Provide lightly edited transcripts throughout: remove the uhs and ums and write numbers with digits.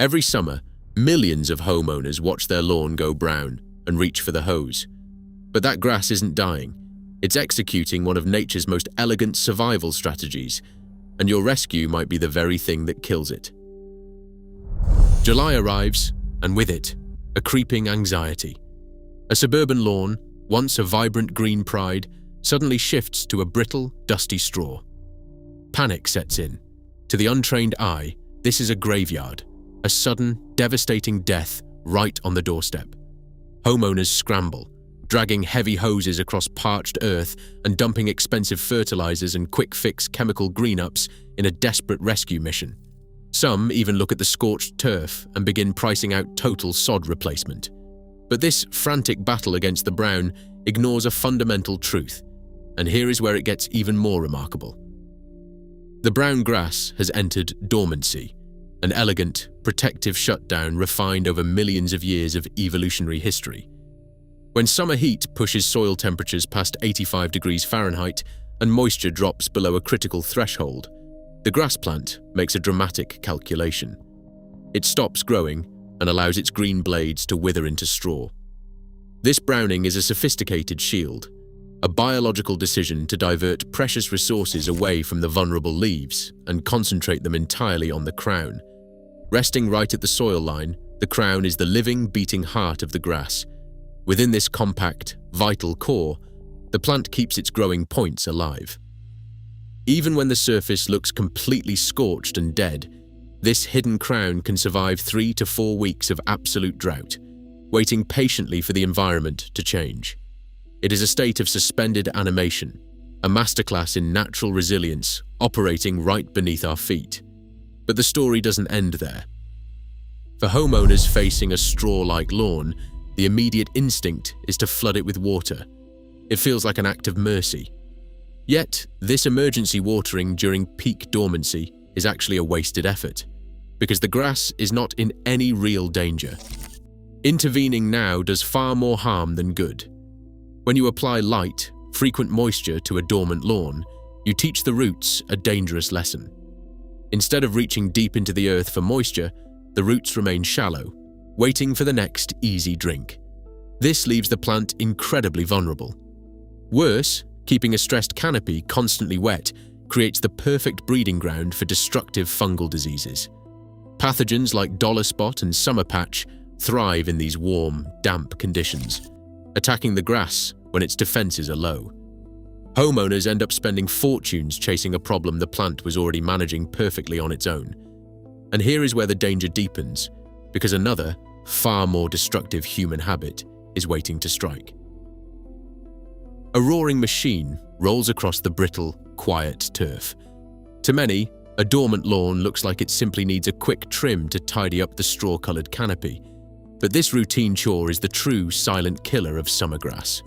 Every summer, millions of homeowners watch their lawn go brown and reach for the hose. But that grass isn't dying. It's executing one of nature's most elegant survival strategies, and your rescue might be the very thing that kills it. July arrives, and with it, a creeping anxiety. A suburban lawn, once a vibrant green pride, suddenly shifts to a brittle, dusty straw. Panic sets in. To the untrained eye, this is a graveyard, a sudden, devastating death right on the doorstep. Homeowners scramble, dragging heavy hoses across parched earth and dumping expensive fertilizers and quick-fix chemical green-ups in a desperate rescue mission. Some even look at the scorched turf and begin pricing out total sod replacement. But this frantic battle against the brown ignores a fundamental truth, and here is where it gets even more remarkable. The brown grass has entered dormancy, an elegant, protective shutdown refined over millions of years of evolutionary history. When summer heat pushes soil temperatures past 85 degrees Fahrenheit and moisture drops below a critical threshold, the grass plant makes a dramatic calculation. It stops growing and allows its green blades to wither into straw. This browning is a sophisticated shield, a biological decision to divert precious resources away from the vulnerable leaves and concentrate them entirely on the crown. Resting right at the soil line, the crown is the living, beating heart of the grass. Within this compact, vital core, the plant keeps its growing points alive. Even when the surface looks completely scorched and dead, this hidden crown can survive 3 to 4 weeks of absolute drought, waiting patiently for the environment to change. It is a state of suspended animation, a masterclass in natural resilience operating right beneath our feet. But the story doesn't end there. For homeowners facing a straw-like lawn, the immediate instinct is to flood it with water. It feels like an act of mercy. Yet, this emergency watering during peak dormancy is actually a wasted effort, because the grass is not in any real danger. Intervening now does far more harm than good. When you apply light, frequent moisture to a dormant lawn, you teach the roots a dangerous lesson. Instead of reaching deep into the earth for moisture, the roots remain shallow, waiting for the next easy drink. This leaves the plant incredibly vulnerable. Worse, keeping a stressed canopy constantly wet creates the perfect breeding ground for destructive fungal diseases. Pathogens like dollar spot and summer patch thrive in these warm, damp conditions, attacking the grass when its defenses are low. Homeowners end up spending fortunes chasing a problem the plant was already managing perfectly on its own. And here is where the danger deepens, because another, far more destructive human habit is waiting to strike. A roaring machine rolls across the brittle, quiet turf. To many, a dormant lawn looks like it simply needs a quick trim to tidy up the straw-colored canopy. But this routine chore is the true silent killer of summer grass.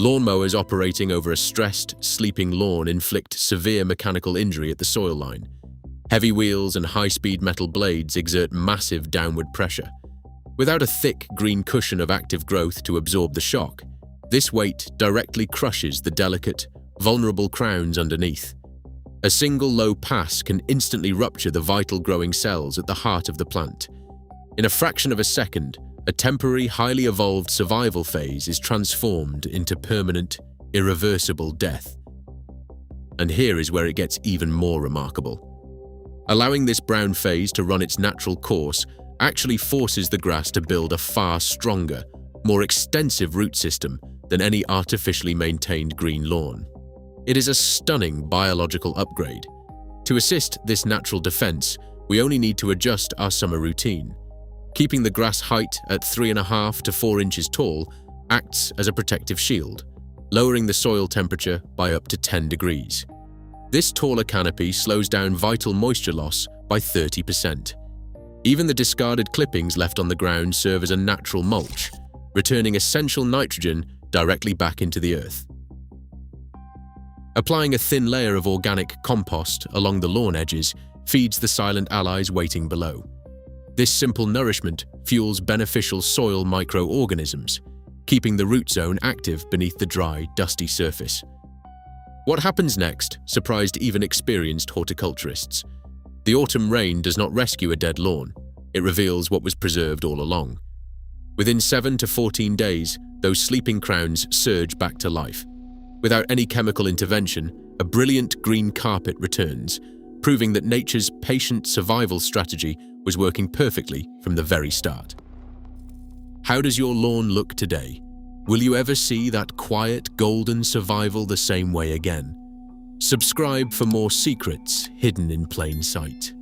Lawnmowers operating over a stressed, sleeping lawn inflict severe mechanical injury at the soil line. Heavy wheels and high-speed metal blades exert massive downward pressure. Without a thick green cushion of active growth to absorb the shock, this weight directly crushes the delicate, vulnerable crowns underneath. A single low pass can instantly rupture the vital growing cells at the heart of the plant. In a fraction of a second, a temporary, highly evolved survival phase is transformed into permanent, irreversible death. And here is where it gets even more remarkable. Allowing this brown phase to run its natural course actually forces the grass to build a far stronger, more extensive root system than any artificially maintained green lawn. It is a stunning biological upgrade. To assist this natural defense, we only need to adjust our summer routine. Keeping the grass height at 3.5 to 4 inches tall acts as a protective shield, lowering the soil temperature by up to 10 degrees. This taller canopy slows down vital moisture loss by 30%. Even the discarded clippings left on the ground serve as a natural mulch, returning essential nitrogen directly back into the earth. Applying a thin layer of organic compost along the lawn edges feeds the silent allies waiting below. This simple nourishment fuels beneficial soil microorganisms, keeping the root zone active beneath the dry, dusty surface. What happens next surprised even experienced horticulturists. The autumn rain does not rescue a dead lawn. it reveals what was preserved all along. Within 7 to 14 days, those sleeping crowns surge back to life. Without any chemical intervention, a brilliant green carpet returns, proving that nature's patient survival strategy was working perfectly from the very start. How does your lawn look today? Will you ever see that quiet, golden survival the same way again? Subscribe for more secrets hidden in plain sight.